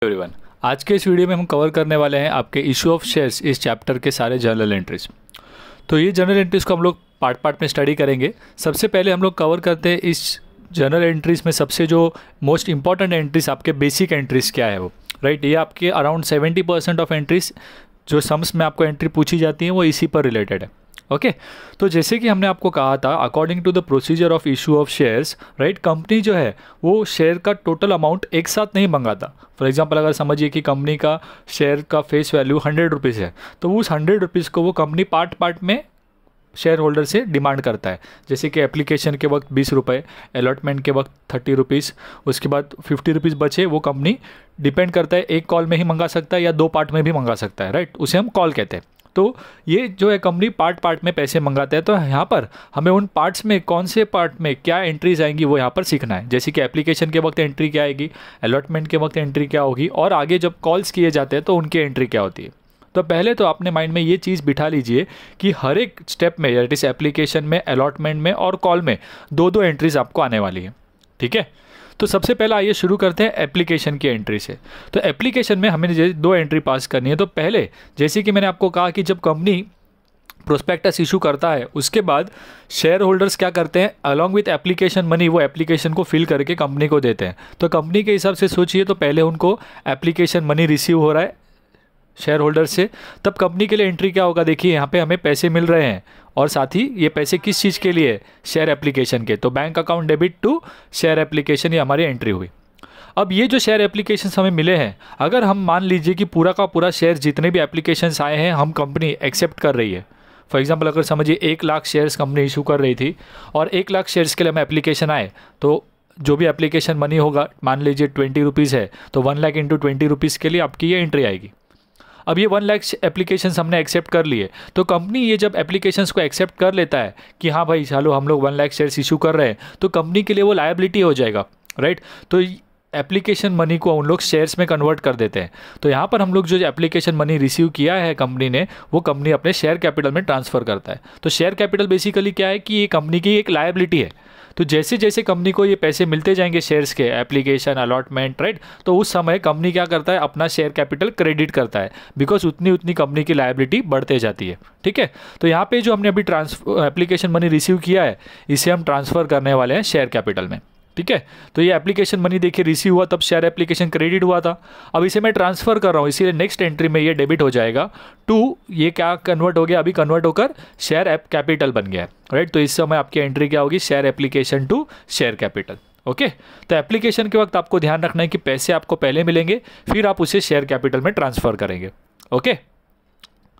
Everyone, आज के इस वीडियो में हम कवर करने वाले हैं आपके इशू ऑफ शेयर्स इस चैप्टर के सारे जर्नल एंट्रीज। तो ये जर्नल एंट्रीज को हम लोग पार्ट पार्ट में स्टडी करेंगे। सबसे पहले हम लोग कवर करते हैं इस जर्नल एंट्रीज में सबसे जो मोस्ट इंपॉर्टेंट एंट्रीज आपके बेसिक एंट्रीज क्या है वो, राइट। ये आपके अराउंड 70% ऑफ एंट्रीज जो सम्स में आपको एंट्री पूछी जाती है वो इसी पर रिलेटेड है। ओके तो जैसे कि हमने आपको कहा था, according to the procedure of issue of shares, right, company जो है वो शेयर का टोटल अमाउंट एक साथ नहीं मंगाता। फॉर एग्जांपल, अगर समझिए कि कंपनी का शेयर का फेस वैल्यू 100 रुपीज़ है, तो उस 100 रुपीज़ को वो कंपनी पार्ट पार्ट में शेयर होल्डर से डिमांड करता है। जैसे कि एप्लीकेशन के वक्त 20 रुपये, अलॉटमेंट के वक्त 30 रुपीज़, उसके बाद 50 रुपीज़ बचे, वो कंपनी डिपेंड करता है, एक कॉल में ही मंगा सकता है या 2 पार्ट में भी मंगा सकता है, राइट। उसे हम कॉल कहते हैं। तो ये जो है कंपनी पार्ट पार्ट में पैसे मंगाता है। तो यहाँ पर हमें उन पार्ट्स में कौन से पार्ट में क्या एंट्रीज आएंगी वो यहाँ पर सीखना है। जैसे कि एप्लीकेशन के वक्त एंट्री क्या आएगी, अलॉटमेंट के वक्त एंट्री क्या होगी, और आगे जब कॉल्स किए जाते हैं तो उनकी एंट्री क्या होती है। तो पहले तो अपने माइंड में ये चीज़ बिठा लीजिए कि हर एक स्टेप में, दैट इस एप्लीकेशन में, अलॉटमेंट में और कॉल में 2-2 एंट्रीज आपको आने वाली है। ठीक है, तो सबसे पहला आइए शुरू करते हैं एप्लीकेशन की एंट्री से। तो एप्लीकेशन में हमें 2 एंट्री पास करनी है। तो पहले, जैसे कि मैंने आपको कहा कि जब कंपनी प्रोस्पेक्टस इशू करता है, उसके बाद शेयर होल्डर्स क्या करते हैं, अलॉन्ग विथ एप्लीकेशन मनी वो एप्लीकेशन को फिल करके कंपनी को देते हैं। तो कंपनी के हिसाब से सोचिए, तो पहले उनको एप्लीकेशन मनी रिसीव हो रहा है शेयर होल्डर से, तब कंपनी के लिए एंट्री क्या होगा, देखिए यहाँ पे हमें पैसे मिल रहे हैं और साथ ही ये पैसे किस चीज़ के लिए, शेयर एप्लीकेशन के। तो bank account debit to share application, ये हमारी एंट्री हुई। अब ये जो शेयर एप्लीकेशन हमें मिले हैं, अगर हम मान लीजिए कि पूरा का पूरा शेयर जितने भी एप्लीकेशंस आए हैं हम कंपनी एक्सेप्ट कर रही है। फॉर एग्जांपल, अगर समझिए 1 लाख शेयर्स कंपनी इशू कर रही थी और 1 लाख शेयर्स के लिए हमें एप्लीकेशन आए, तो जो भी एप्लीकेशन मनी होगा, मान लीजिए 20 रुपीज़ है, तो 1 लाख इंटू 20 रुपीज़ के लिए आपकी ये एंट्री आएगी। अब ये 1 लाख एप्लीकेशंस हमने एक्सेप्ट कर लिए, तो कंपनी ये जब एप्लीकेशंस को एक्सेप्ट कर लेता है कि हाँ भाई चलो हम लोग 1 लाख शेयर्स इशू कर रहे हैं, तो कंपनी के लिए वो लायबिलिटी हो जाएगा, राइट। तो एप्लीकेशन मनी को उन लोग शेयर्स में कन्वर्ट कर देते हैं। तो यहाँ पर हम लोग जो एप्लीकेशन मनी रिसीव किया है कंपनी ने, वो कंपनी अपने शेयर कैपिटल में ट्रांसफ़र करता है। तो शेयर कैपिटल बेसिकली क्या है कि ये कंपनी की एक लायबिलिटी है। तो जैसे जैसे कंपनी को ये पैसे मिलते जाएंगे शेयर्स के, एप्लीकेशन, अलॉटमेंट, राइट, तो उस समय कंपनी क्या करता है, अपना शेयर कैपिटल क्रेडिट करता है, बिकॉज उतनी उतनी कंपनी की लायबिलिटी बढ़ते जाती है। ठीक है, तो यहाँ पे जो हमने अभी एप्लीकेशन मनी रिसीव किया है, इसे हम ट्रांसफ़र करने वाले हैं शेयर कैपिटल में। ठीक है, तो ये एप्लीकेशन मनी देखिए रिसीव हुआ, तब शेयर एप्लीकेशन क्रेडिट हुआ था। अब इसे मैं ट्रांसफ़र कर रहा हूँ, इसीलिए नेक्स्ट एंट्री में ये डेबिट हो जाएगा टू, ये क्या कन्वर्ट हो गया, अभी कन्वर्ट होकर शेयर ऐप कैपिटल बन गया है, राइट। तो इस समय आपकी एंट्री क्या होगी, share application to share capital. Okay, तो एप्लीकेशन के वक्त आपको ध्यान रखना है कि पैसे आपको पहले मिलेंगे, फिर आप उसे शेयर कैपिटल में ट्रांसफ़र करेंगे। ओके,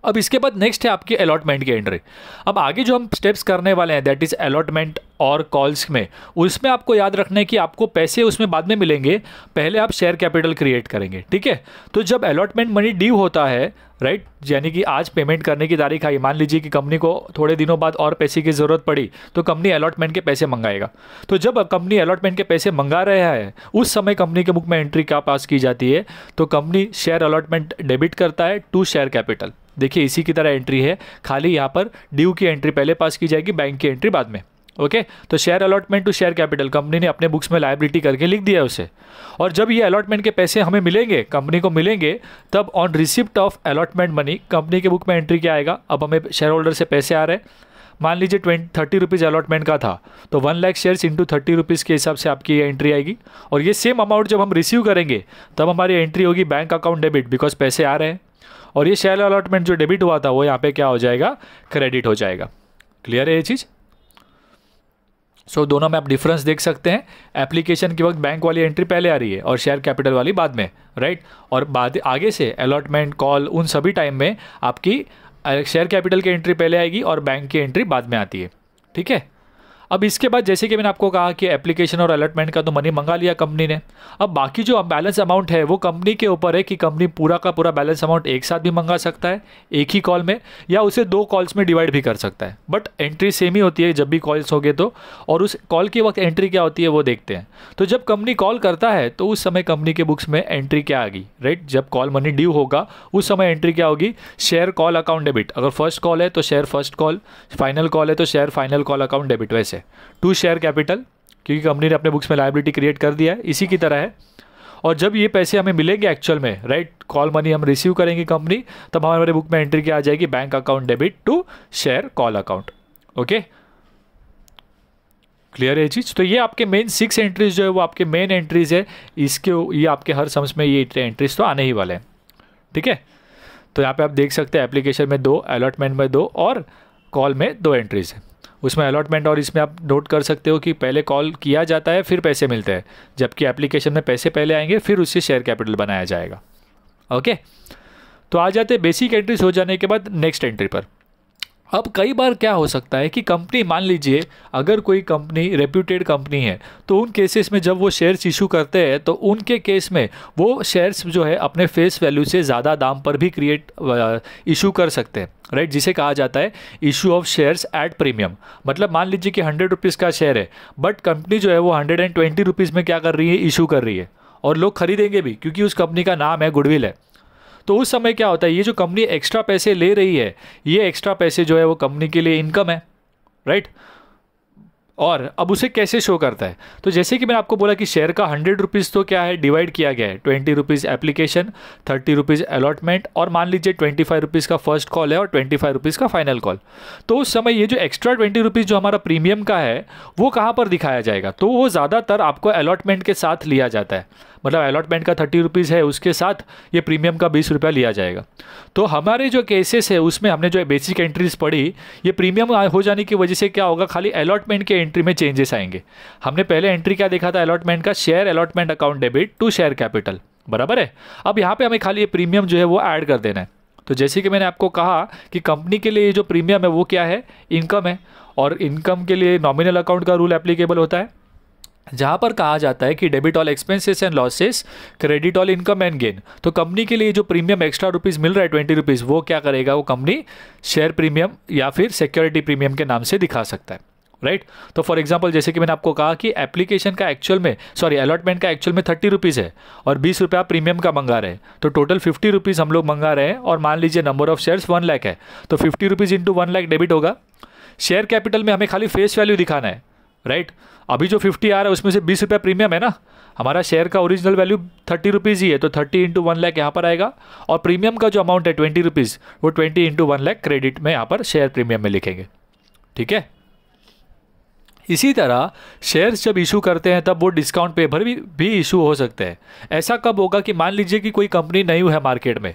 अब इसके बाद नेक्स्ट है आपकी अलॉटमेंट की एंट्री। अब आगे जो हम स्टेप्स करने वाले हैं, दैट इज़ अलॉटमेंट और कॉल्स में, उसमें आपको याद रखना है कि आपको पैसे उसमें बाद में मिलेंगे, पहले आप शेयर कैपिटल क्रिएट करेंगे। ठीक है, तो जब अलॉटमेंट मनी ड्यू होता है, राइट, यानी कि आज पेमेंट करने की तारीख आई, मान लीजिए कि कंपनी को थोड़े दिनों बाद और पैसे की ज़रूरत पड़ी, तो कंपनी अलॉटमेंट के पैसे मंगाएगा। तो जब कंपनी अलॉटमेंट के पैसे मंगा रहा है, उस समय कंपनी के बुक में एंट्री क्या पास की जाती है, तो कंपनी शेयर अलॉटमेंट डेबिट करता है टू शेयर कैपिटल। देखिए इसी की तरह एंट्री है, खाली यहाँ पर ड्यू की एंट्री पहले पास की जाएगी, बैंक की एंट्री बाद में। ओके, तो share allotment to share capital company ने अपने बुक्स में लायबिलिटी करके लिख दिया है उसे। और जब ये अलॉटमेंट के पैसे हमें मिलेंगे, कंपनी को मिलेंगे, तब on receipt of allotment money company के बुक में एंट्री क्या आएगा, अब हमें शेयर होल्डर से पैसे आ रहे हैं, मान लीजिए 30 रुपीज़ अलॉटमेंट का था, तो 1 लाख शेयर्स इंटू 30 रुपीज़ के हिसाब से आपकी ये एंट्री आएगी। और ये सेम अमाउंट जब हम रिसीव करेंगे, तब हमारी एंट्री होगी बैंक अकाउंट डेबिट, बिकॉज पैसे आ रहे हैं। और ये शेयर अलॉटमेंट जो डेबिट हुआ था वो यहाँ पे क्या हो जाएगा, क्रेडिट हो जाएगा। क्लियर है ये चीज़। सो दोनों में आप डिफरेंस देख सकते हैं, एप्लीकेशन के वक्त बैंक वाली एंट्री पहले आ रही है और शेयर कैपिटल वाली बाद में, राइट। और बाद आगे से अलॉटमेंट, कॉल, उन सभी टाइम में आपकी शेयर कैपिटल की एंट्री पहले आएगी और बैंक की एंट्री बाद में आती है। ठीक है, अब इसके बाद जैसे कि मैंने आपको कहा कि एप्लीकेशन और अलॉटमेंट का तो मनी मंगा लिया कंपनी ने, अब बाकी जो बैलेंस अमाउंट है वो कंपनी के ऊपर है कि कंपनी पूरा का पूरा बैलेंस अमाउंट एक साथ भी मंगा सकता है एक ही कॉल में, या उसे 2 कॉल्स में डिवाइड भी कर सकता है। बट एंट्री सेम ही होती है जब भी कॉल्स हो गए तो, और उस कॉल के वक्त एंट्री क्या होती है वो देखते हैं। तो जब कंपनी कॉल करता है तो उस समय कंपनी के बुक्स में एंट्री क्या आ गई, राइट। जब कॉल मनी ड्यू होगा उस समय एंट्री क्या होगी, शेयर कॉल अकाउंट डेबिट। अगर फर्स्ट कॉल है तो share first call, final call है तो share final call account debit, वैसे टू शेयर कैपिटल, क्योंकि कंपनी ने अपने बुक्स में लायबिलिटी क्रिएट कर दिया है, इसी की तरह है। और जब ये पैसे हमें मिलेंगे एक्चुअल में, राइट, कॉल मनी हम रिसीव करेंगे कंपनी, तब हमारे बुक में एंट्री क्या आ जाएगी, bank account debit to share call account. Okay, clear है चीज़। तो ये आपके मेन 6 एंट्रीज जो है वो आपके मेन एंट्रीज है, इसके ये आपके हर सम्स में ये एंट्रीज तो आने ही वाले हैं। ठीक है, तो यहाँ पे आप देख सकते हैं एप्लीकेशन में 2, अलॉटमेंट में 2 और कॉल में 2 एंट्रीज है। उसमें अलॉटमेंट और इसमें आप नोट कर सकते हो कि पहले कॉल किया जाता है फिर पैसे मिलते हैं, जबकि एप्लीकेशन में पैसे पहले आएंगे फिर उससे शेयर कैपिटल बनाया जाएगा। ओके, तो आ जाते हैं बेसिक एंट्रीज हो जाने के बाद नेक्स्ट एंट्री पर। अब कई बार क्या हो सकता है कि कंपनी, मान लीजिए अगर कोई कंपनी रेप्यूटेड कंपनी है, तो उन केसेस में जब वो शेयर्स इशू करते हैं तो उनके केस में वो शेयर्स जो है अपने फेस वैल्यू से ज़्यादा दाम पर भी इशू कर सकते हैं, राइट, जिसे कहा जाता है issue of shares at premium. मतलब मान लीजिए कि 100 रुपीज़ का शेयर है, बट कंपनी जो है वो 120 रुपीज़ में क्या कर रही है, इशू कर रही है, और लोग खरीदेंगे भी क्योंकि उस कंपनी का नाम है, गुडविल है। तो उस समय क्या होता है, ये जो कंपनी एक्स्ट्रा पैसे ले रही है, ये एक्स्ट्रा पैसे जो है वो कंपनी के लिए इनकम है, राइट। और अब उसे कैसे शो करता है, तो जैसे कि मैंने आपको बोला कि शेयर का 100 रुपीज़ तो क्या है, डिवाइड किया गया है, 20 रुपीज़ एप्लीकेशन, 30 रुपीज़ अलॉटमेंट, और मान लीजिए 25 रुपीज़ का फर्स्ट कॉल है और 25 रुपीज़ का फाइनल कॉल। तो उस समय ये जो एक्स्ट्रा 20 रुपीज़ जो हमारा प्रीमियम का है वो कहाँ पर दिखाया जाएगा, तो वो ज़्यादातर आपको अलॉटमेंट के साथ लिया जाता है। मतलब अलॉटमेंट का 30 रुपीज़ है, उसके साथ ये प्रीमियम का 20 रुपया लिया जाएगा। तो हमारे जो केसेस है उसमें हमने जो बेसिक एंट्रीज पढ़ी, ये प्रीमियम हो जाने की वजह से क्या होगा, खाली अलॉटमेंट के एंट्री में चेंजेस आएंगे। हमने पहले एंट्री क्या देखा था अलॉटमेंट का, share allotment account debit to share capital, बराबर है। अब यहाँ पे हमें खाली ये प्रीमियम जो है वो ऐड कर देना है। तो जैसे कि मैंने आपको कहा कि कंपनी के लिए जो प्रीमियम है वो क्या है, इनकम है, और इनकम के लिए नॉमिनल अकाउंट का रूल एप्लीकेबल होता है, जहाँ पर कहा जाता है कि debit all expenses and losses, credit all income and gain. तो कंपनी के लिए जो प्रीमियम एक्स्ट्रा रुपीज़ मिल रहा है 20 रुपीज़, वो क्या करेगा, वो कंपनी शेयर प्रीमियम या फिर सिक्योरिटी प्रीमियम के नाम से दिखा सकता है, राइट। तो फॉर एग्जांपल जैसे कि मैंने आपको कहा कि एप्लीकेशन का एक्चुअल में, सॉरी अलॉटमेंट का एक्चुअल में 30 रुपीज़ है और 20 रुपया प्रीमियम का मंगा रहे हैं, तो टोटल 50 रुपीज़ हम लोग मंगा रहे हैं, और मान लीजिए नंबर ऑफ शेयर्स 1 लाख है, तो 50 रुपीज़ इंटू 1 लाख डेबिट होगा। शेयर कैपिटल में हमें खाली फेस वैल्यू दिखाना है, राइट। अभी जो 50 आ रहा है उसमें से 20 रुपया प्रीमियम है ना, हमारा शेयर का ओरिजिनल वैल्यू 30 रुपीज़ ही है, तो 30 इंटू 1 लाख यहाँ पर आएगा, और प्रीमियम का जो अमाउंट है 20 रुपीज़, वो 20 इंटू 1 लाख क्रेडिट में यहाँ पर शेयर प्रीमियम में लिखेंगे, ठीक है। इसी तरह शेयर्स जब इशू करते हैं तब वो डिस्काउंट पे पर भी इशू हो सकते हैं। ऐसा कब होगा कि मान लीजिए कि कोई कंपनी नई है मार्केट में,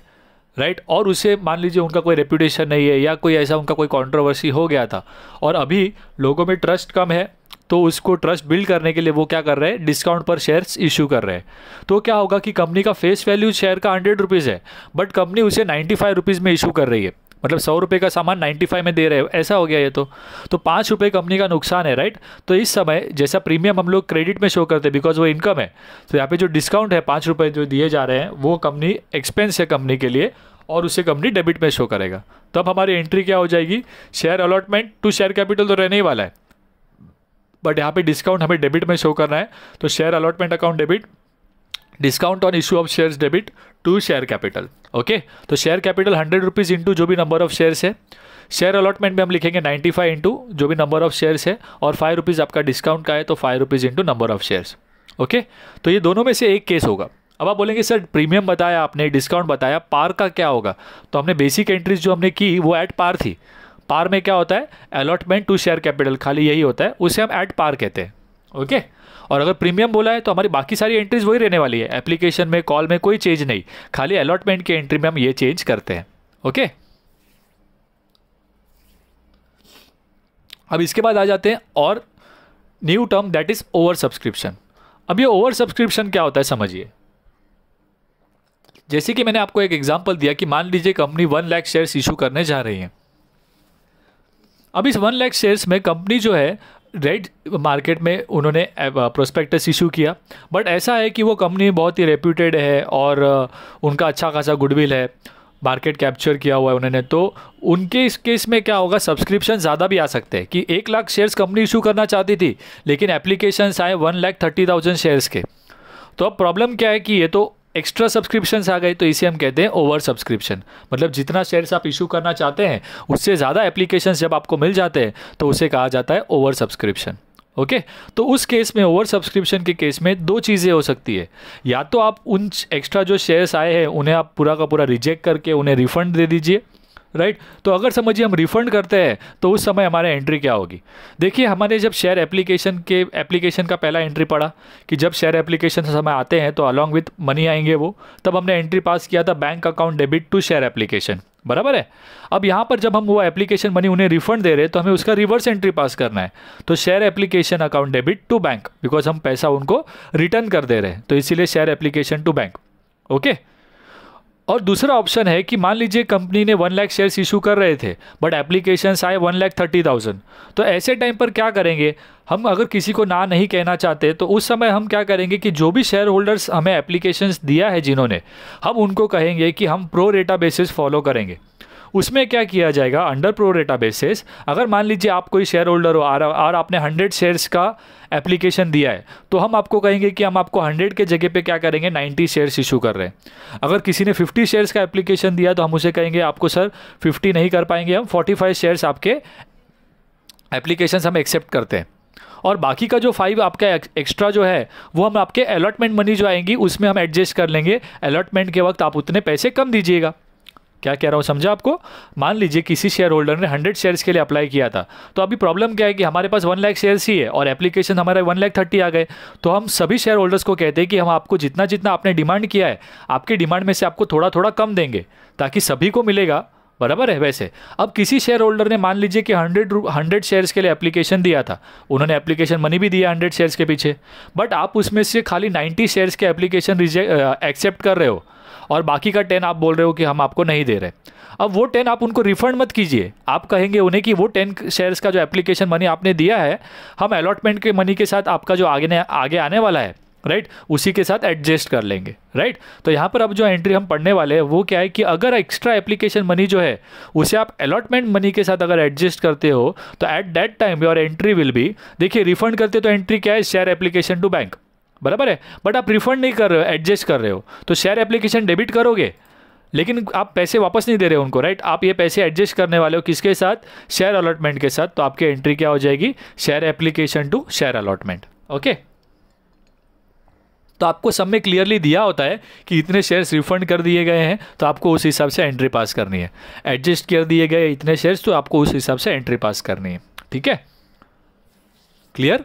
राइट, और उसे मान लीजिए उनका कोई रेपुटेशन नहीं है या कोई ऐसा उनका कोई कंट्रोवर्सी हो गया था, और अभी लोगों में ट्रस्ट कम है, तो उसको ट्रस्ट बिल्ड करने के लिए वो क्या कर रहे हैं, डिस्काउंट पर शेयर्स इशू कर रहे हैं। तो क्या होगा कि कंपनी का फेस वैल्यू शेयर का 100 रुपीज़ है, बट कंपनी उसे 95 रुपीज़ में इशू कर रही है, मतलब 100 रुपये का सामान 95 में दे रहे हो, ऐसा हो गया ये। तो 5 रुपये कंपनी का नुकसान है, राइट। तो इस समय जैसा प्रीमियम हम लोग क्रेडिट में शो करते हैं बिकॉज वो इनकम है, तो यहाँ पे जो डिस्काउंट है 5 रुपये जो दिए जा रहे हैं वो कंपनी एक्सपेंस है कंपनी के लिए, और उसे कंपनी डेबिट में शो करेगा। तब हमारी एंट्री क्या हो जाएगी, share allotment to share capital तो रहने ही वाला है, बट यहाँ पे डिस्काउंट हमें डेबिट में शो करना है, तो share allotment account debit, discount on issue of shares debit to share capital. Okay, तो शेयर कैपिटल 100 रुपीज़ इंटू जो भी नंबर ऑफ शेयर्स है, शेयर अलॉटमेंट में हम लिखेंगे 95 इंटू जो भी नंबर ऑफ शेयर्स है, और 5 रुपीज़ आपका डिस्काउंट का है तो 5 rupees into number of shares. Okay, तो ये दोनों में से एक केस होगा। अब आप बोलेंगे सर प्रीमियम बताया आपने, डिस्काउंट बताया, पार का क्या होगा, तो हमने बेसिक एंट्रीज जो हमने की वो एट पार थी। पार में क्या होता है, अलॉटमेंट टू शेयर कैपिटल, खाली यही होता है, उसे हम एट पार कहते हैं। ओके, और अगर प्रीमियम बोला है तो हमारी बाकी सारी एंट्रीज वही रहने वाली है, एप्लीकेशन में, कॉल में कोई चेंज नहीं, खाली अलॉटमेंट की एंट्री में हम ये चेंज करते हैं। ओके, अब इसके बाद आ जाते हैं और new term that is over subscription. अब ये ओवर सब्सक्रिप्शन क्या होता है समझिए। जैसे कि मैंने आपको एक एग्जांपल दिया कि मान लीजिए कंपनी 1 लाख शेयर्स इशू करने जा रही है। अब इस 1 लाख शेयर्स में कंपनी जो है रेड मार्केट में उन्होंने प्रोस्पेक्टस इशू किया, बट ऐसा है कि वो कंपनी बहुत ही रेप्यूटेड है और उनका अच्छा खासा गुडविल है, मार्केट कैप्चर किया हुआ है उन्होंने, तो उनके इस केस में क्या होगा, सब्सक्रिप्शन ज़्यादा भी आ सकते हैं कि 1 लाख शेयर्स कंपनी इशू करना चाहती थी, लेकिन एप्लीकेशंस आए 1,30,000 शेयर्स के। तो अब प्रॉब्लम क्या है कि ये तो एक्स्ट्रा सब्सक्रिप्शंस आ गए, तो इसे हम कहते हैं ओवर सब्सक्रिप्शन। मतलब जितना शेयर्स आप इशू करना चाहते हैं उससे ज़्यादा एप्लीकेशंस जब आपको मिल जाते हैं तो उसे कहा जाता है ओवर सब्सक्रिप्शन। ओके तो उस केस में, ओवर सब्सक्रिप्शन के केस में दो चीज़ें हो सकती है। या तो आप उन एक्स्ट्रा जो शेयर्स आए हैं उन्हें आप पूरा का पूरा रिजेक्ट करके उन्हें रिफंड दे दीजिए, राइट। तो अगर समझिए हम रिफंड करते हैं तो उस समय हमारे एंट्री क्या होगी। देखिए हमारे जब शेयर एप्लीकेशन का पहला एंट्री पड़ा कि जब शेयर एप्लीकेशन समय आते हैं तो अलॉन्ग विथ मनी आएंगे वो, तब हमने एंट्री पास किया था bank account debit to share application, बराबर है। अब यहाँ पर जब हम वो एप्लीकेशन मनी उन्हें रिफंड दे रहे हैं तो हमें उसका रिवर्स एंट्री पास करना है। तो share application account debit to bank, because हम पैसा उनको रिटर्न कर दे रहे हैं, तो इसीलिए share application to bank, okay. और दूसरा ऑप्शन है कि मान लीजिए कंपनी ने 1 लाख शेयर्स इशू कर रहे थे बट एप्लीकेशंस आए 1,30,000, तो ऐसे टाइम पर क्या करेंगे हम, अगर किसी को ना नहीं कहना चाहते तो उस समय हम क्या करेंगे कि जो भी शेयर होल्डर्स हमें एप्लीकेशंस दिया है जिन्होंने, हम उनको कहेंगे कि हम प्रो रेटा बेसिस फॉलो करेंगे। उसमें क्या किया जाएगा, अंडर प्रो रेटा बेसिस, अगर मान लीजिए आप कोई शेयर होल्डर हो और आपने 100 शेयर्स का एप्लीकेशन दिया है तो हम आपको कहेंगे कि हम आपको 100 के जगह पे क्या करेंगे 90 शेयर्स इशू कर रहे हैं। अगर किसी ने 50 शेयर्स का एप्लीकेशन दिया तो हम उसे कहेंगे आपको सर 50 नहीं कर पाएंगे, हम 45 शेयर्स आपके एप्लीकेशन हम एक्सेप्ट करते हैं, और बाकी का जो 5 आपका एक्स्ट्रा जो है वो हम आपके अलॉटमेंट मनी जो आएंगी उसमें हम एडजस्ट कर लेंगे। अलॉटमेंट के वक्त आप उतने पैसे कम दीजिएगा। क्या कह रहा हूँ समझा आपको। मान लीजिए किसी शेयर होल्डर ने 100 शेयर्स के लिए अप्लाई किया था, तो अभी प्रॉब्लम क्या है कि हमारे पास 1 लाख शेयर्स ही है और एप्लीकेशन हमारे 1,30,000 आ गए, तो हम सभी शेयर होल्डर्स को कहते हैं कि हम आपको जितना जितना आपने डिमांड किया है आपके डिमांड में से आपको थोड़ा थोड़ा कम देंगे ताकि सभी को मिलेगा, बराबर है। वैसे अब किसी शेयर होल्डर ने मान लीजिए कि 100 शेयर्स के लिए एप्लीकेशन दिया था, उन्होंने एप्लीकेशन मनी भी दिया 100 शेयर्स के पीछे, बट आप उसमें से खाली 90 शेयर्स के एप्लीकेशन एक्सेप्ट कर रहे हो और बाकी का 10 आप बोल रहे हो कि हम आपको नहीं दे रहे। अब वो 10 आप उनको रिफंड मत कीजिए, आप कहेंगे उन्हें कि वो 10 शेयर्स का जो एप्लीकेशन मनी आपने दिया है हम अलॉटमेंट के मनी के साथ आपका जो आगे आने वाला है, राइट, उसी के साथ एडजस्ट कर लेंगे, राइट। तो यहाँ पर अब जो एंट्री हम पढ़ने वाले हैं वो क्या है कि अगर एक्स्ट्रा एप्लीकेशन मनी जो है उसे आप अलॉटमेंट मनी के साथ अगर एडजस्ट करते हो तो at that time your entry will be, देखिए रिफंड करते तो एंट्री क्या है, शेयर एप्लीकेशन टू बैंक, बराबर है। बट आप रिफंड नहीं कर रहे हो, एडजस्ट कर रहे हो, तो शेयर एप्लीकेशन डेबिट करोगे लेकिन आप पैसे वापस नहीं दे रहे हो उनको, राइट। आप ये पैसे एडजस्ट करने वाले हो किसके साथ, शेयर अलॉटमेंट के साथ, तो आपकी एंट्री क्या हो जाएगी, share application to share allotment, okay. तो आपको सब में क्लियरली दिया होता है कि इतने शेयर्स रिफंड कर दिए गए हैं तो आपको उस हिसाब से एंट्री पास करनी है, एडजस्ट कर दिए गए इतने शेयर्स तो आपको उस हिसाब से एंट्री पास करनी है, ठीक है, क्लियर।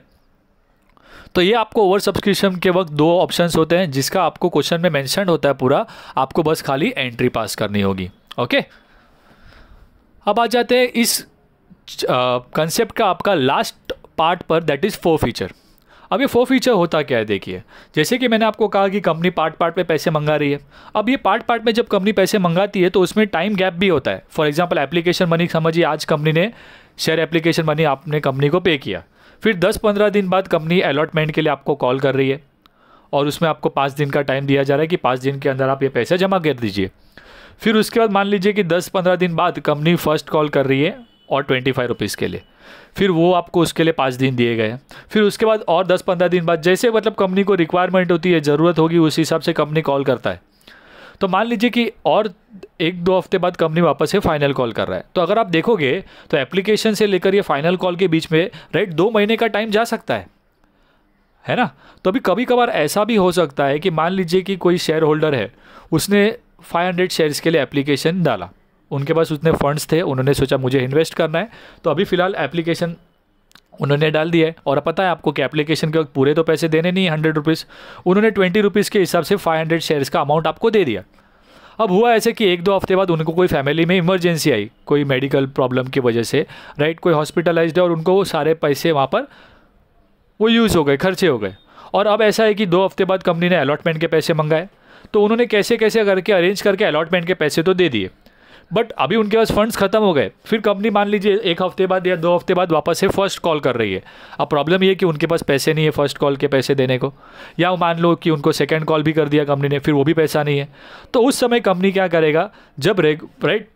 तो ये आपको ओवर सब्सक्रिप्शन के वक्त दो ऑप्शंस होते हैं जिसका आपको क्वेश्चन में मेंशन होता है पूरा, आपको बस खाली एंट्री पास करनी होगी, ओके। अब आ जाते हैं इस कंसेप्ट का आपका लास्ट पार्ट पर, दैट इज 4 फीचर। अब ये 4 फीचर होता क्या है, देखिए जैसे कि मैंने आपको कहा कि कंपनी पार्ट में पैसे मंगा रही है। अब ये पार्ट में जब कंपनी पैसे मंगाती है तो उसमें टाइम गैप भी होता है। फॉर एग्जांपल एप्लीकेशन मनी समझिए आज कंपनी ने शेयर एप्लीकेशन मनी आपने कंपनी को पे किया, फिर 10-15 दिन बाद कंपनी अलॉटमेंट के लिए आपको कॉल कर रही है और उसमें आपको 5 दिन का टाइम दिया जा रहा है कि 5 दिन के अंदर आप ये पैसे जमा कर दीजिए। फिर उसके बाद मान लीजिए कि 10-15 दिन बाद कंपनी फर्स्ट कॉल कर रही है और 25 रुपीज़ के लिए, फिर वो आपको उसके लिए 5 दिन दिए गए। फिर उसके बाद और 10-15 दिन बाद जैसे मतलब कंपनी को रिक्वायरमेंट होती है, ज़रूरत होगी, उस हिसाब से कंपनी कॉल करता है। तो मान लीजिए कि और 1-2 हफ्ते बाद कंपनी वापस से फाइनल कॉल कर रहा है, तो अगर आप देखोगे तो एप्लीकेशन से लेकर ये फाइनल कॉल के बीच में, राइट, 2 महीने का टाइम जा सकता है ना। तो अभी कभी कभार ऐसा भी हो सकता है कि मान लीजिए कि कोई शेयर होल्डर है, उसने 500 शेयर्स के लिए एप्लीकेशन डाला, उनके पास उतने फंड्स थे, उन्होंने सोचा मुझे इन्वेस्ट करना है, तो अभी फ़िलहाल एप्लीकेशन उन्होंने डाल दिया है। और पता है आपको कि एप्लीकेशन के वक्त पूरे तो पैसे देने नहीं, 100 रुपीज़, उन्होंने 20 रुपीज़ के हिसाब से 500 शेयर्स का अमाउंट आपको दे दिया। अब हुआ ऐसे कि 1-2 हफ्ते बाद उनको कोई फैमिली में इमरजेंसी आई, कोई मेडिकल प्रॉब्लम की वजह से, राइट, कोई हॉस्पिटलाइज्ड है और उनको वो सारे पैसे वहाँ पर वो यूज़ हो गए, खर्चे हो गए। और अब ऐसा है कि 2 हफ्ते बाद कंपनी ने अलॉटमेंट के पैसे मंगाए, तो उन्होंने कैसे कैसे करके अरेंज करके अलॉटमेंट के पैसे तो दे दिए, बट अभी उनके पास फंड्स खत्म हो गए। फिर कंपनी मान लीजिए 1 हफ्ते बाद या 2 हफ्ते बाद वापस से फर्स्ट कॉल कर रही है। अब प्रॉब्लम ये है कि उनके पास पैसे नहीं है फर्स्ट कॉल के पैसे देने को, या मान लो कि उनको सेकंड कॉल भी कर दिया कंपनी ने, फिर वो भी पैसा नहीं है। तो उस समय कंपनी क्या करेगा, जब राइट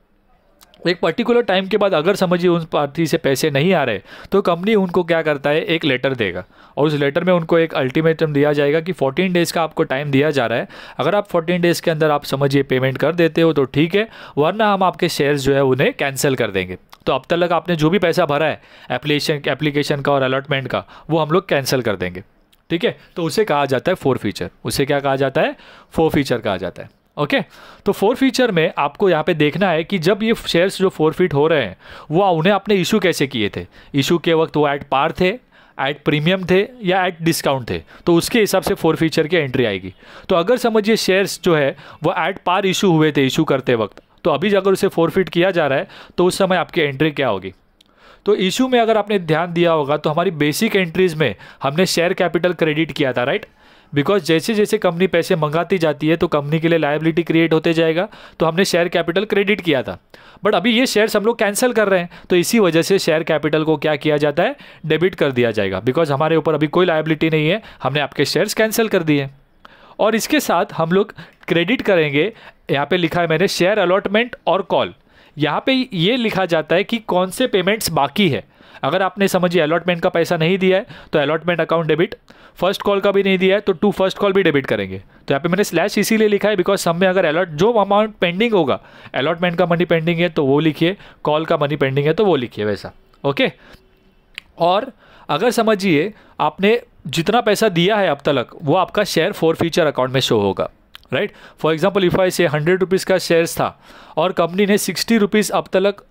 एक पर्टिकुलर टाइम के बाद अगर समझिए उन पार्टी से पैसे नहीं आ रहे तो कंपनी उनको क्या करता है, एक लेटर देगा और उस लेटर में उनको एक अल्टीमेटम दिया जाएगा कि 14 डेज़ का आपको टाइम दिया जा रहा है। अगर आप 14 डेज़ के अंदर आप समझिए पेमेंट कर देते हो तो ठीक है, वरना हम आपके शेयर्स जो है उन्हें कैंसिल कर देंगे। तो अब तक आपने जो भी पैसा भरा है एप्लीकेशन का और अलॉटमेंट का, वो हम लोग कैंसिल कर देंगे। ठीक है, तो उसे कहा जाता है फोरफीचर। उसे क्या कहा जाता है, फोरफीचर कहा जाता है। ओके तो फोरफीचर में आपको यहाँ पे देखना है कि जब ये शेयर्स जो फोरफीट हो रहे हैं वो उन्हें आपने इशू कैसे किए थे। इशू के वक्त वो एट पार थे, एट प्रीमियम थे या एट डिस्काउंट थे, तो उसके हिसाब से फोरफीचर की एंट्री आएगी। तो अगर समझिए शेयर्स जो है वो एट पार इशू हुए थे इशू करते वक्त, तो अभी अगर उसे फोरफीट किया जा रहा है तो उस समय आपकी एंट्री क्या होगी। तो इशू में अगर आपने ध्यान दिया होगा तो हमारी बेसिक एंट्रीज में हमने शेयर कैपिटल क्रेडिट किया था, राइट। बिकॉज जैसे जैसे कंपनी पैसे मंगाती जाती है तो कंपनी के लिए लायबिलिटी क्रिएट होते जाएगा, तो हमने शेयर कैपिटल क्रेडिट किया था। बट अभी ये शेयर्स हम लोग कैंसिल कर रहे हैं, तो इसी वजह से शेयर कैपिटल को क्या किया जाता है, डेबिट कर दिया जाएगा। बिकॉज हमारे ऊपर अभी कोई लायबिलिटी नहीं है, हमने आपके शेयर्स कैंसिल कर दिए। और इसके साथ हम लोग क्रेडिट करेंगे, यहाँ पे लिखा है मैंने शेयर अलॉटमेंट और कॉल। यहाँ पे ये लिखा जाता है कि कौन से पेमेंट्स बाकी है। अगर आपने समझिए अलॉटमेंट का पैसा नहीं दिया है तो allotment account debit, first call का भी नहीं दिया है तो टू फर्स्ट कॉल भी डेबिट करेंगे। तो यहाँ पे मैंने स्लैश इसीलिए लिखा है बिकॉज सब में अगर जो अमाउंट पेंडिंग होगा, अलॉटमेंट का मनी पेंडिंग है तो वो लिखिए, कॉल का मनी पेंडिंग है तो वो लिखिए, वैसा। ओके, और अगर समझिए आपने जितना पैसा दिया है अब तक वो आपका शेयर फोरफीचर अकाउंट में शो होगा, right. For example if I से 100 रुपीज़ का शेयर्स था और कंपनी ने 60 रुपीज़ अब तक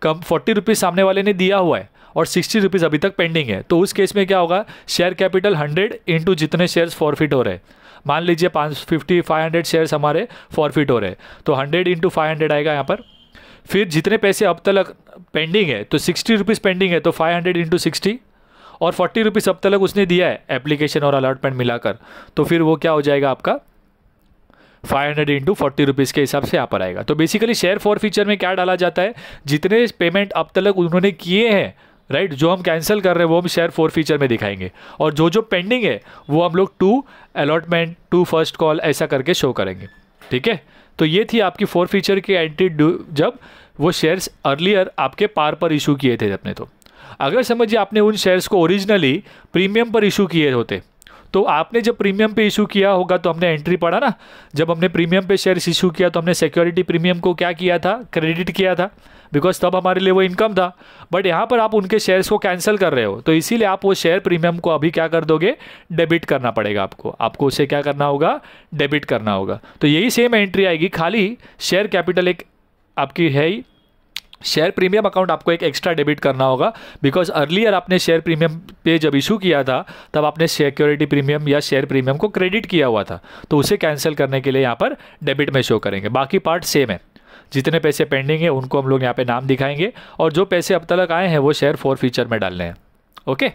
कम 40 रुपीज़ सामने वाले ने दिया हुआ है और 60 रुपीज़ अभी तक पेंडिंग है, तो उस केस में क्या होगा, शेयर कैपिटल 100 इंटू जितने शेयर्स फॉरफिट हो रहे हैं। मान लीजिए 500 शेयर्स हमारे फॉरफिट हो रहे हैं, तो 100 इंटू 500 आएगा यहाँ पर। फिर जितने पैसे अब तक पेंडिंग है, तो 60 रुपीज़ पेंडिंग है तो 500 इंटू 60, और 40 रुपीज़ अब तक उसने दिया है एप्लीकेशन और अलॉटमेंट मिलाकर, तो फिर वो क्या हो जाएगा आपका 500 इंटू 40 रुपीज़ के हिसाब से यहाँ पर आएगा। तो बेसिकली शेयर फोरफीचर में क्या डाला जाता है, जितने पेमेंट अब तक उन्होंने किए हैं, राइट, जो हम कैंसिल कर रहे हैं वो हम शेयर फोरफीचर में दिखाएंगे, और जो जो पेंडिंग है वो हम लोग to allotment, to first call ऐसा करके शो करेंगे। ठीक है, तो ये थी आपकी फोरफीचर की एंट्री जब वो शेयर्स अर्लियर आपके पार पर इशू किए थे अपने। तो अगर समझिए आपने उन शेयर्स को ओरिजिनली प्रीमियम पर इशू किए होते, तो आपने जब प्रीमियम पे इशू किया होगा तो हमने एंट्री पढ़ा ना, जब हमने प्रीमियम पे शेयर्स इशू किया तो हमने सिक्योरिटी प्रीमियम को क्या किया था, क्रेडिट किया था, बिकॉज तब हमारे लिए वो इनकम था। बट यहाँ पर आप उनके शेयर्स को कैंसिल कर रहे हो, तो इसीलिए आप वो शेयर प्रीमियम को अभी क्या कर दोगे, डेबिट करना पड़ेगा आपको उसे क्या करना होगा, डेबिट करना होगा। तो यही सेम एंट्री आएगी, खाली शेयर कैपिटल एक आपकी है ही, शेयर प्रीमियम अकाउंट आपको एक एक्स्ट्रा डेबिट करना होगा, बिकॉज अर्लियर आपने शेयर प्रीमियम पे जब इशू किया था तब आपने सिक्योरिटी प्रीमियम या शेयर प्रीमियम को क्रेडिट किया हुआ था, तो उसे कैंसिल करने के लिए यहाँ पर डेबिट में शो करेंगे। बाकी पार्ट सेम है, जितने पैसे पेंडिंग है उनको हम लोग यहाँ पे नाम दिखाएंगे, और जो पैसे अब तक आए हैं वो शेयर फोरफीचर में डालने हैं। ओके,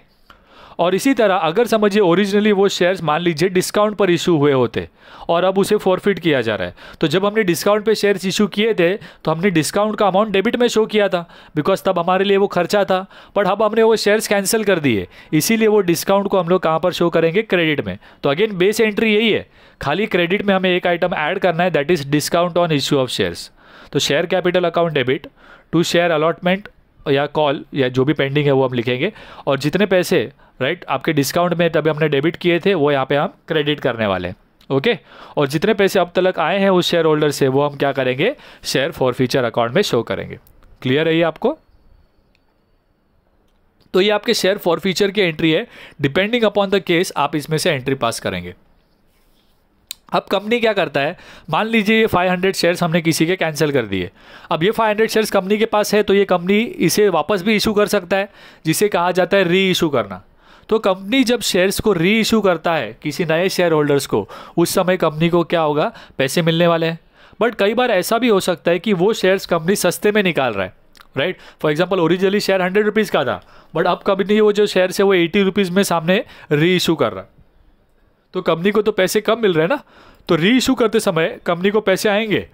और इसी तरह अगर समझिए ओरिजिनली वो शेयर्स मान लीजिए डिस्काउंट पर इशू हुए होते और अब उसे फॉरफिट किया जा रहा है, तो जब हमने डिस्काउंट पे शेयर्स इशू किए थे तो हमने डिस्काउंट का अमाउंट डेबिट में शो किया था, बिकॉज तब हमारे लिए वो खर्चा था। बट अब हमने वो शेयर्स कैंसिल कर दिए, इसीलिए वो डिस्काउंट को हम लोग कहाँ पर शो करेंगे, क्रेडिट में। तो अगेन बेस एंट्री यही है, खाली क्रेडिट में हमें एक आइटम ऐड करना है, that is discount on issue of shares. तो share capital account debit to share allotment या कॉल या जो भी पेंडिंग है वो हम लिखेंगे, और जितने पैसे राइट आपके डिस्काउंट में तभी हमने डेबिट किए थे वो यहाँ पे हम क्रेडिट करने वाले हैं। ओके, और जितने पैसे अब तक आए हैं उस शेयर होल्डर से वो हम क्या करेंगे, शेयर फोरफीचर अकाउंट में शो करेंगे। क्लियर है ये आपको? तो ये आपके शेयर फोरफीचर की एंट्री है, डिपेंडिंग अपॉन द केस आप इसमें से एंट्री पास करेंगे। अब कंपनी क्या करता है, मान लीजिए ये 500 शेयर्स हमने किसी के कैंसिल कर दिए। अब ये 500 शेयर्स कंपनी के पास है, तो ये कंपनी इसे वापस भी इशू कर सकता है, जिसे कहा जाता है री इशू करना। तो कंपनी जब शेयर्स को री इशू करता है किसी नए शेयर होल्डर्स को, उस समय कंपनी को क्या होगा, पैसे मिलने वाले हैं। बट कई बार ऐसा भी हो सकता है कि वो शेयर्स कंपनी सस्ते में निकाल रहा है, right. For example originally share 100 rupees का था, बट अब कंपनी वो जो शेयर्स है वो 80 रुपीज़ में सामने री इशू कर रहा है, तो कंपनी को तो पैसे कम मिल रहे हैं ना। तो री इशू करते समय कंपनी को पैसे आएंगे,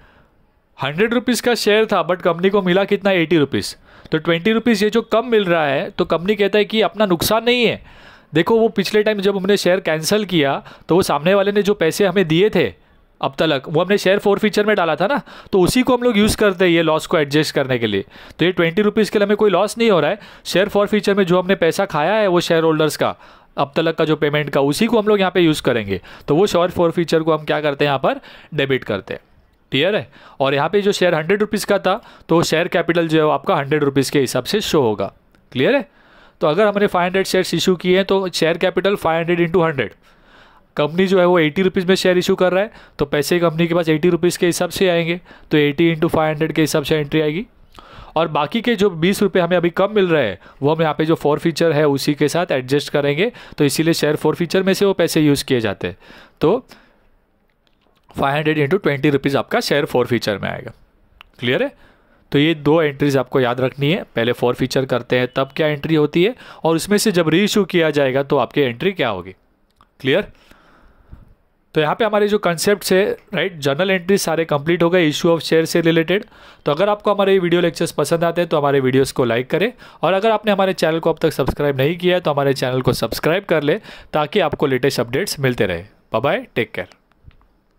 100 रुपीज़ का शेयर था बट कंपनी को मिला कितना, 80 रुपीज़। तो 20 रुपीज़ ये जो कम मिल रहा है, तो कंपनी कहता है कि अपना नुकसान नहीं है। देखो वो पिछले टाइम जब हमने शेयर कैंसिल किया तो वो सामने वाले ने जो पैसे हमें दिए थे अब तक वो हमने शेयर फोर फीचर में डाला था ना, तो उसी को हम लोग यूज़ करते हैं ये लॉस को एडजस्ट करने के लिए। तो ये 20 रुपीज़ के लिए हमें कोई लॉस नहीं हो रहा है। शेयर फोर फीचर में जो हमने पैसा खाया है वो शेयर होल्डर्स का अब तक का जो पेमेंट का, उसी को हम लोग यहाँ पे यूज़ करेंगे। तो वो शेयर फोर फीचर को हम क्या करते हैं यहाँ पर डेबिट करते हैं। क्लियर है। और यहाँ पे जो शेयर 100 रुपीज़ का था तो शेयर कैपिटल जो है आपका 100 रुपीज़ के हिसाब से शो होगा। क्लियर है। तो अगर हमने 500 शेयर्स इशू किए हैं तो शेयर कैपिटल 500 इंटू 100, कंपनी जो है वो 80 रुपीज़ में शेयर इशू कर रहा है तो पैसे कंपनी के पास 80 रुपीज़ के हिसाब से आएंगे, तो 80 इंटू 500 के हिसाब से एंट्री आएगी। और बाकी के जो 20 रुपये हमें अभी कम मिल रहे हैं वो हम यहाँ पे जो फोर फीचर है उसी के साथ एडजस्ट करेंगे, तो इसीलिए शेयर फोर फीचर में से वो पैसे यूज़ किए जाते हैं। तो 500 इंटू 20 रुपीज़ आपका शेयर फोर फीचर में आएगा। क्लियर है। तो ये दो एंट्रीज आपको याद रखनी है, पहले फोर फीचर करते हैं तब क्या एंट्री होती है, और उसमें से जब री इशू किया जाएगा तो आपकी एंट्री क्या होगी। क्लियर। तो यहाँ पे हमारे जो कंसेप्ट है राइट, जर्नल एंट्री सारे कंप्लीट हो गए इशू ऑफ शेयर से रिलेटेड। तो अगर आपको हमारे वीडियो लेक्चर्स पसंद आते हैं तो हमारे वीडियोस को लाइक करें, और अगर आपने हमारे चैनल को अब तक सब्सक्राइब नहीं किया है तो हमारे चैनल को सब्सक्राइब कर ले ताकि आपको लेटेस्ट अपडेट्स मिलते रहे। Bye bye, take care.